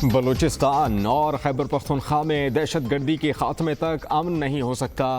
बलूचिस्तान और खैबर पख्तूनख्वा में दहशतगर्दी के खात्मे तक अमन नहीं हो सकता।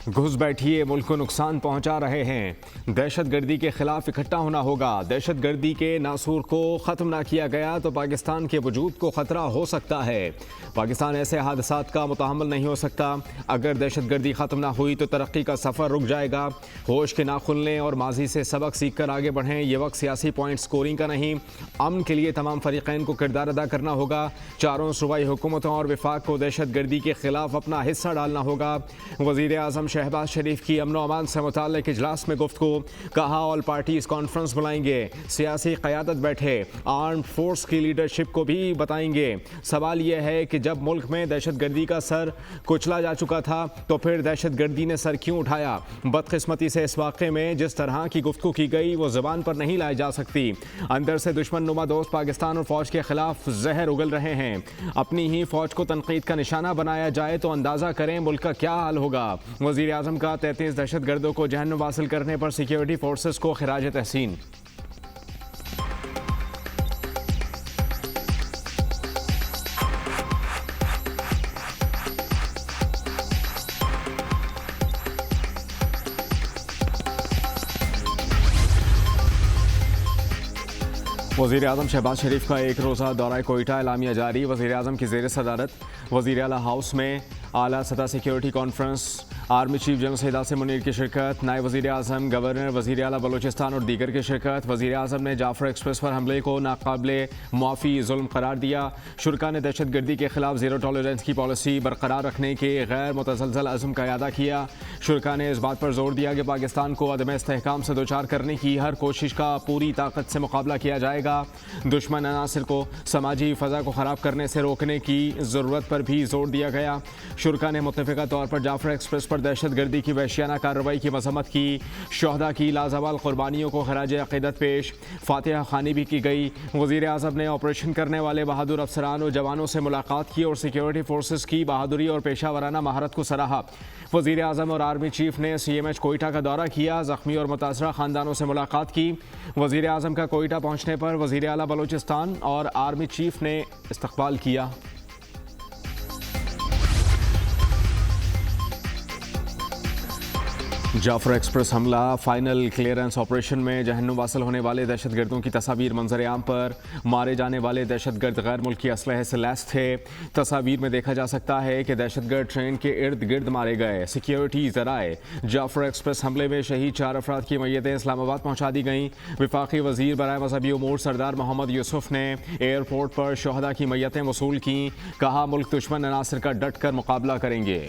घुस बैठिए, मुल्क को नुकसान पहुंचा रहे हैं। दहशतगर्दी के खिलाफ इकट्ठा होना होगा। दहशतगर्दी के नासूर को ख़त्म ना किया गया तो पाकिस्तान के वजूद को ख़तरा हो सकता है। पाकिस्तान ऐसे हादसात का मुतहम्मिल नहीं हो सकता। अगर दहशतगर्दी ख़त्म ना हुई तो तरक्की का सफ़र रुक जाएगा। होश के ना खुलने और माजी से सबक सीख कर आगे बढ़ें। ये वक्त सियासी पॉइंट स्कोरिंग का नहीं, अमन के लिए तमाम फरीक़ैन को किरदार अदा करना होगा। चारों सूबाई हुकूमतों और विफाक को दहशतगर्दी के खिलाफ अपना हिस्सा डालना होगा। वज़ीर आज़म शहबाज शरीफ की अमन अमान से मुताल्लिक़ इजलास में गुफ्तगू, कहा ऑल पार्टीज कॉन्फ्रेंस बुलाएंगे, सियासी क़यादत बैठे, आर्म्ड फोर्स की लीडरशिप को भी बताएंगे। सवाल यह है कि जब मुल्क में दहशतगर्दी का सर कुचला जा चुका था तो फिर दहशतगर्दी ने सर क्यों उठाया। बदकिस्मती से इस वाक़े में जिस तरह की गुफ्तगू की गई वो ज़बान पर नहीं लाई जा सकती। अंदर से दुश्मन नुमा दोस्त पाकिस्तान और फ़ौज के खिलाफ जहर उगल रहे हैं। अपनी ही फ़ौज को तनकीद का निशाना बनाया जाए तो अंदाज़ा करें मुल्क का क्या हाल होगा। वज़ीर आज़म का 33 दहशतगर्दों को जहन्नुम हासिल करने पर सिक्योरिटी फोर्सेस को खिराज तहसीन। वज़ीर आज़म शहबाज शरीफ का एक रोज़ा दौरा कोयटा एलामिया जारी। वज़ीर आज़म की ज़ेर सदारत वज़ीर आला हाउस में आला सतह security conference, army chief general Syed Asim Munir की शिरकत, नायब वज़ीर आज़म, गवर्नर, वज़ीर आला बलूचिस्तान और दीगर की शिरकत। वज़ीर आज़म ने जाफर एक्सप्रेस पर हमले को नाकाबिले मुआफ़ी जुल्म करार दिया। शुरका ने दहशतगर्दी के खिलाफ ज़ीरो टॉलरेंस की पॉलिसी बरकरार रखने के गैर मुतसलसल अज़्म का इयादा किया। शुरका ने इस बात पर जोर दिया कि पाकिस्तान को अदम इस्तेहकाम से दो चार करने की हर कोशिश का पूरी ताकत से मुकाबला किया जाएगा। दुश्मन अनासिर को समाजी फ़ज़ा को ख़राब करने से रोकने की ज़रूरत पर भी जोर दिया गया। शुरका ने मुत्तफ़िका तौर पर जाफर एक्सप्रेस पर दहशतगर्दी की वहशियाना कार्रवाई की मज़म्मत की। शोहदा की लाजवाल कुर्बानियों को खराज अक़ीदत पेश, फातिहा ख़ानी भी की गई। वज़ीर आज़म ने ऑपरेशन करने वाले बहादुर अफसरान और जवानों से मुलाकात की और सिक्योरिटी फोर्सेस की बहादुरी और पेशावराना महारत को सराहा। वज़ीर आज़म और आर्मी चीफ ने CMH कोयटा का दौरा किया, ज़ख्मी और मुतासरा ख़ानदानों से मुलाकात की। वज़ीर आज़म का कोयटा पहुँचने पर वज़ीर आला बलूचिस्तान और आर्मी चीफ ने इस्तक़बाल किया। जाफर एक्सप्रेस हमला, फाइनल क्लियरेंस ऑपरेशन में जहन्नुम वासिल होने वाले दहशतगर्दों की तस्वीर मंजर आम पर। मारे जाने वाले दहशतगर्द गैर मुल्की असलहे से लैस थे। तस्वीर में देखा जा सकता है कि दहशतगर्द ट्रेन के इर्द गिर्द मारे गए। सिक्योरिटी ज़राए जाफर एक्सप्रेस हमले में शहीद 4 अफराद की मैयतें इस्लामाबाद पहुँचा दी गईं। वफाकी वज़ीर बराए मजहबी उमूर सरदार मोहम्मद यूसुफ ने एयरपोर्ट पर शोहदा की मैयतें वसूल की। कहा मुल्क दुश्मन अनासिर का डट कर मुकाबला करेंगे।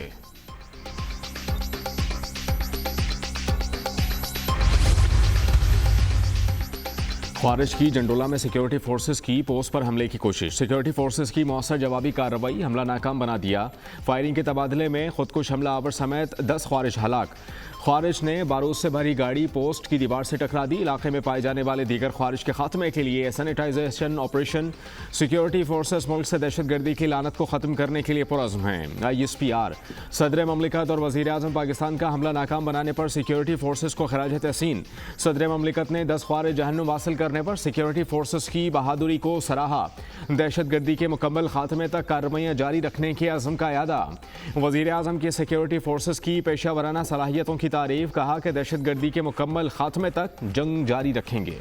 ख्वारिज की जंडोला में सिक्योरिटी फोर्सेस की पोस्ट पर हमले की कोशिश। सिक्योरिटी फोर्सेस की मौसर जवाबी कार्रवाई, हमला नाकाम बना दिया। फायरिंग के तबादले में खुदकुश हमला आवर समेत 10 ख्वारिज हलाक। ख्वारिज ने बारूद से भरी गाड़ी पोस्ट की दीवार से टकरा दी। इलाके में पाए जाने वाले दीगर ख्वारिज के खात्मे के लिए सैनिटाइजेशन ऑपरेशन। सिक्योरिटी फोर्सेस मुल्क से दहशतगर्दी की लानत को ख़त्म करने के लिए पुरअज़्म हैं। ISPR सदर ममलिकत और वज़ीर आज़म पाकिस्तान का हमला नाकाम बनाने पर सिक्योरिटी फोर्सेस को खराज तहसीन। सदर ममलिकत ने 10 ख्वारिज जहन्नुम हासिल करने पर सिक्योरिटी फोर्सेस की बहादुरी को सराहा। दहशतगर्दी के मुकम्मल खात्मे तक कार्रवाइयाँ जारी रखने के अज़्म का इयादा। वज़ीर आज़म की सिक्योरिटी फोर्सेस की पेशावराना सलाहियतों की तारीफ, कहा कि दहशतगर्दी के मुकम्मल खात्मे तक जंग जारी रखेंगे।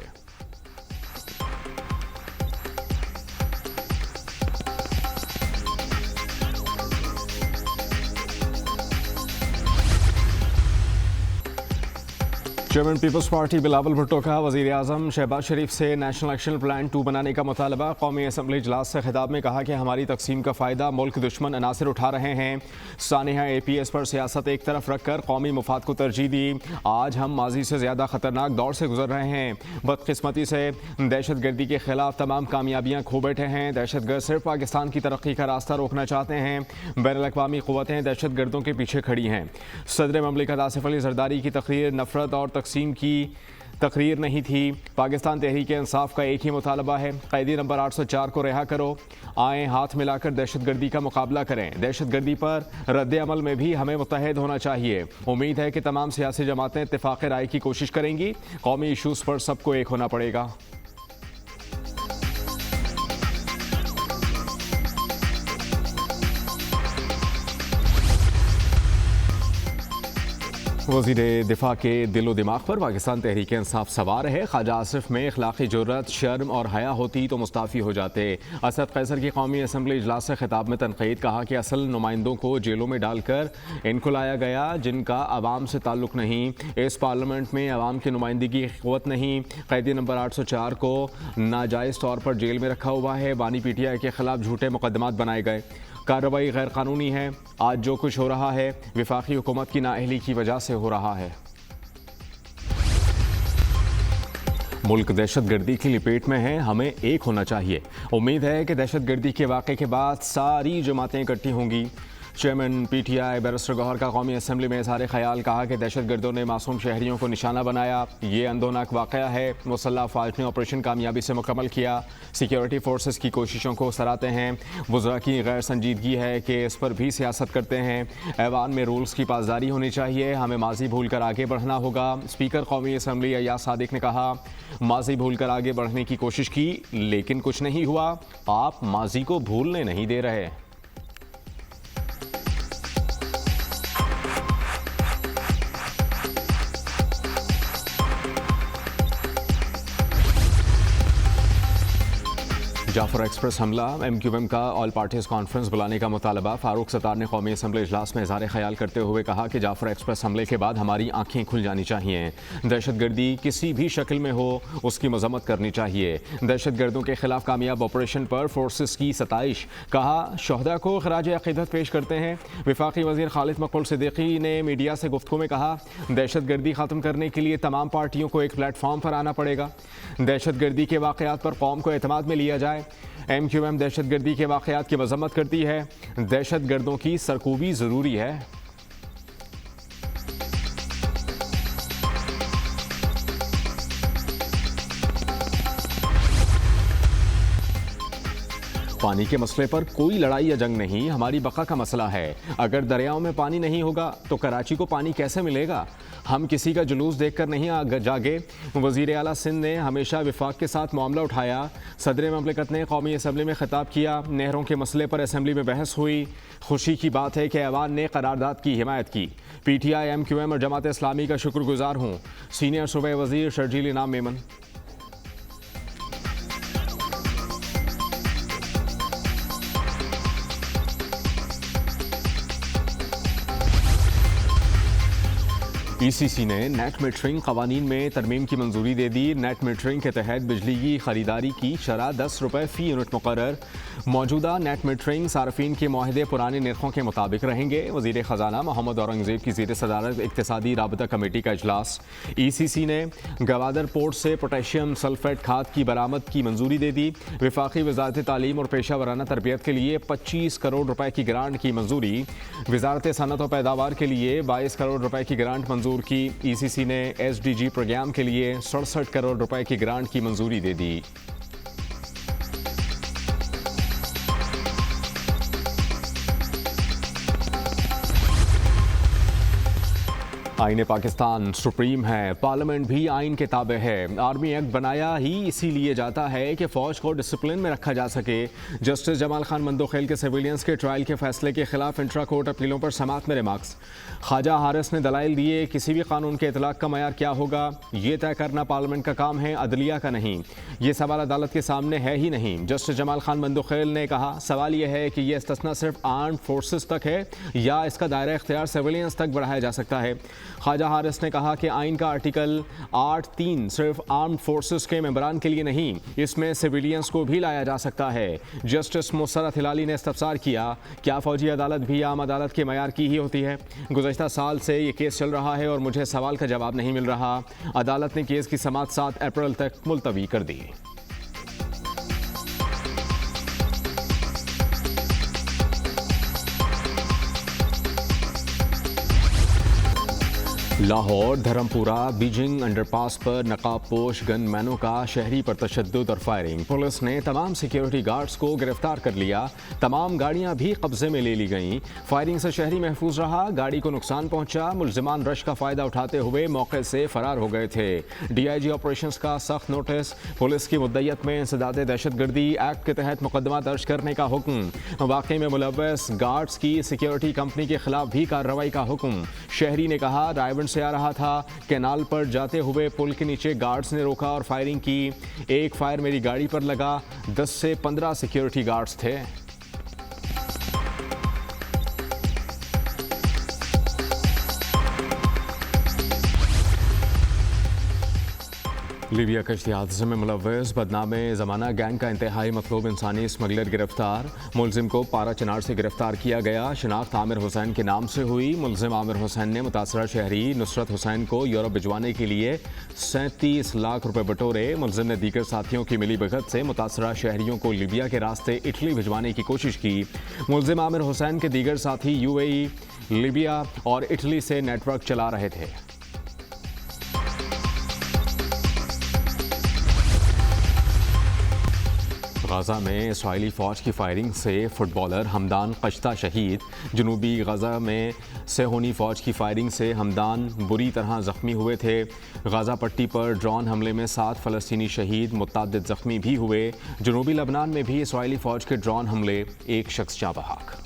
चेयरमैन पीपल्स पार्टी बिलावल भुट्टो का वज़ीर आज़म शहबाज शरीफ से नेशनल एक्शन प्लान 2 बनाने का मुतालबा। कौमी असम्बली इजलास से खिताब में कहा कि हमारी तकसीम का फ़ायदा मुल्क दुश्मन अनासिर उठा रहे हैं। सानिया APS पर सियासत एक तरफ रख कर कौमी मुफाद को तरजीह दी। आज हम माजी से ज़्यादा ख़तरनाक दौर से गुजर रहे हैं। बदकिस्मती से दहशतगर्दी के खिलाफ तमाम कामयाबियाँ खो बैठे हैं। दहशतगर्द सिर्फ पाकिस्तान की तरक्की का रास्ता रोकना चाहते हैं। बैनुल-अक़वामी क़ुव्वतें दहशतगर्दों के पीछे खड़ी हैं। सदर ममलिकत आसिफ अली ज़रदारी की तकरीर नफरत और तकसीम की तकरीर नहीं थी। पाकिस्तान तहरीक इंसाफ का एक ही मुतालबा है, कैदी नंबर 804 को रिहा करो। आए हाथ मिलाकर दहशतगर्दी का मुकाबला करें। दहशतगर्दी पर रद्द अमल में भी हमें मुत्तहद होना चाहिए। उम्मीद है कि तमाम सियासी जमातें इत्तेफाक राय की कोशिश करेंगी। कौमी इशूज़ पर सबको एक होना पड़ेगा। वज़ीर दिफा के दिलो दिमाग पर पाकिस्तान तहरीक इंसाफ सवार है। ख्वाजा आसिफ में अखलाकी जुर्रत, शर्म और हया होती तो मुस्ताफ़ी हो जाते। असद कैसर की कौमी असम्बली इजलास से खिताब में तनकीद, कहा कि असल नुमाइंदों को जेलों में डालकर इनको लाया गया जिनका अवाम से ताल्लुक़ नहीं। इस पार्लियामेंट में अवाम की नुमाइंदगी की क़ुव्वत नहीं। कैदी नंबर 804 को नाजायज़ तौर पर जेल में रखा हुआ है। बानी PTI के खिलाफ झूठे मुकदमात बनाए गए। कार्रवाई गैर कानूनी है। आज जो कुछ हो रहा है वफाकी हुकूमत की नाअहली की वजह से हो रहा है। मुल्क दहशतगर्दी की लपेट में है, हमें एक होना चाहिए। उम्मीद है कि दहशतगर्दी के वाक़े के बाद सारी जमातें इकट्ठी होंगी। चेयरमैन PTI बैरिस्टर गौहर का कौमी असम्बली में इज़हार ख्याल, कहा कि दहशतगर्दों ने मासूम शहरियों को निशाना बनाया। ये अंदोनाक वाक़या है। मुसल्लह फ़ौज ने ऑपरेशन कामयाबी से मुकम्मल किया। सिक्योरिटी फोर्सेस की कोशिशों को सराहते हैं। वज़रा की गैर संजीदगी है कि इस पर भी सियासत करते हैं। ऐवान में रूल्स की पासदारी होनी चाहिए। हमें माजी भूल कर आगे बढ़ना होगा। स्पीकर कौमी असम्बली अय्याज सादिक ने कहा, माजी भूल कर आगे बढ़ने की कोशिश की लेकिन कुछ नहीं हुआ। आप माजी को भूलने नहीं दे रहे। जाफर एक्सप्रेस हमला, MQM का ऑल पार्टीज कॉन्फ्रेंस बुलाने का मुतालबा। फारूक सत्तार ने कौमी असम्बली इजलास में इज़हार ख्याल करते हुए कहा कि जाफर एक्सप्रेस हमले के बाद हमारी आंखें खुल जानी चाहिए। दहशतगर्दी किसी भी शक्ल में हो उसकी मजम्मत करनी चाहिए। दहशतगर्दों के खिलाफ कामयाब ऑपरेशन पर फोर्सेस की सताइश, कहा शहदा को खराज अक़ीदत पेश करते हैं। वफाकी वज़ीर खालिद मकबूल सिद्दीकी ने मीडिया से गुफ्तगू में कहा, दहशतगर्दी ख़त्म करने के लिए तमाम पार्टियों को एक प्लेटफॉर्म पर आना पड़ेगा। दहशतगर्दी के वाक़यात पर कौम को एतमाद में लिया जाए। MQM दहशतगर्दी के वाक़यात की मजम्मत करती है। दहशतगर्दों की सरकूबी ज़रूरी है। पानी के मसले पर कोई लड़ाई या जंग नहीं, हमारी बका का मसला है। अगर दरियाओं में पानी नहीं होगा तो कराची को पानी कैसे मिलेगा? हम किसी का जुलूस देखकर नहीं जागे। वज़ीर आला सिंध ने हमेशा विफाक के साथ मामला उठाया। सदर ममलिकत ने कौमी असम्बली में खिताब किया। नहरों के मसले पर असम्बली में बहस हुई। खुशी की बात है कि ऐवान ने करारदाद की हिमायत की। PTI, MQM और जमात इस्लामी का शुक्रगुजार हूँ। सीनियर सूबाई वज़ीर शर्जील इनाम मेमन। ECC ने नेट मीटरिंग कवानीन में तरमीम की मंजूरी दे दी। नेट मीटरिंग के तहत बिजली की खरीदारी की शरह 10 रुपये फ़ी यूनिट मुकर्रर। मौजूदा नेट मीटरिंग सार्फिन के मुआहदे पुराने निर्खों के मुताबिक रहेंगे। वज़ीर ख़जाना मोहम्मद औरंगज़ेब की ज़ेर सदारत इक़्तिसादी राबता कमेटी का इजलास। ECC ने गवादर पोर्ट से पोटेशियम सल्फेट खाद की बरामद की मंजूरी दे दी। वफाकी वज़ारत तालीम और पेशा वराना तरबियत के लिए 25 करोड़ रुपए की ग्रांट की मंजूरी। वज़ारत सनअत और पैदावार के लिए 22 करोड़ रुपए की ग्रांट मंजूर की। ECC ने SDG प्रोग्राम के लिए 67 करोड़ रुपए की ग्रांट की मंजूरी दे दी। आईन पाकिस्तान सुप्रीम है, पार्लियामेंट भी आइन के ताबे है। आर्मी एक्ट बनाया ही इसीलिए जाता है कि फ़ौज को डिसिप्लिन में रखा जा सके। जस्टिस जमाल खान मंदोखेल के सिविलियंस के ट्रायल के फैसले के खिलाफ इंट्रा कोर्ट अपीलों पर समाअत में रिमार्क्स। ख्वाजा हारिस ने दलाइल दिए, किसी भी कानून के इतलाक़ का मयार क्या होगा ये तय करना पार्लियामेंट का काम है, अदलिया का नहीं। ये सवाल अदालत के सामने है ही नहीं। जस्टिस जमाल खान मंदोखेल ने कहा, सवाल यह है कि यह इस्तिस्ना सिर्फ आर्म्ड फोर्सेस तक है या इसका दायरा इख्तियार सिविलियंस तक बढ़ाया जा सकता है। ख्वाजा हारिस ने कहा कि आइन का आर्टिकल 8(3) सिर्फ आर्म्ड फोर्सेस के मेंबरान के लिए नहीं, इसमें सिविलियंस को भी लाया जा सकता है। जस्टिस मुसरत हिलाली ने इस्तफसार किया, क्या फौजी अदालत भी आम अदालत के मयार की ही होती है? गुज़श्ता साल से ये केस चल रहा है और मुझे सवाल का जवाब नहीं मिल रहा। अदालत ने केस की समाअत 7 अप्रैल तक मुलतवी कर दी। लाहौर धर्मपुरा बीजिंग अंडरपास पर नकाबपोश गनमैनों का शहरी पर तशद्दुद और फायरिंग। पुलिस ने तमाम सिक्योरिटी गार्ड्स को गिरफ्तार कर लिया। तमाम गाड़ियां भी कब्जे में ले ली गईं। फायरिंग से शहरी महफूज रहा, गाड़ी को नुकसान पहुंचा। मुलजिमान रश का फ़ायदा उठाते हुए मौके से फरार हो गए थे। DIG ऑपरेशंस का सख्त नोटिस। पुलिस की मुद्दत में इंसदाद दहशतगर्दी एक्ट के तहत मुकदमा दर्ज करने का हुक्म। वाक़े में मुलव्वस गार्ड्स की सिक्योरिटी कंपनी के खिलाफ भी कार्रवाई का हुक्म। शहरी ने कहा, रायबंद से आ रहा था। कैनाल पर जाते हुए पुल के नीचे गार्ड्स ने रोका और फायरिंग की। एक फायर मेरी गाड़ी पर लगा। 10 से 15 सिक्योरिटी गार्ड्स थे। लीबिया कश्ती हादसे में मुलव्वस बदनामे ज़माना गैंग का इंतहाई मतलूब इंसानी स्मगलर गिरफ्तार। मुलजिम को पारा चनार से गिरफ्तार किया गया। शिनाख्त आमिर हुसैन के नाम से हुई। मुलजिम आमिर हुसैन ने मुतासरा शहरी नुसरत हुसैन को यूरोप भिजवाने के लिए 37 लाख रुपए बटोरे। मुलजिम ने दीगर साथियों की मिली भगत से मुतासरा शहरियों को लीबिया के रास्ते इटली भिजवाने की कोशिश की। मुलजिम आमिर हुसैन के दीगर साथी UAE, लीबिया और इटली से नेटवर्क चला रहे थे। गाज़ा में इसराइली फ़ौज की फायरिंग से फुटबॉलर हमदान कश्ता शहीद। जनूबी गाज़ा में सेहोनी फ़ौज की फायरिंग से हमदान बुरी तरह ज़ख्मी हुए थे। गाज़ा पट्टी पर ड्रोन हमले में 7 फ़लस्तीनी शहीद, मुतअद्दिद ज़ख्मी भी हुए। जनूबी लबनान में भी इसराइली फ़ौज के ड्रोन हमले, एक शख्स जाँ बहक।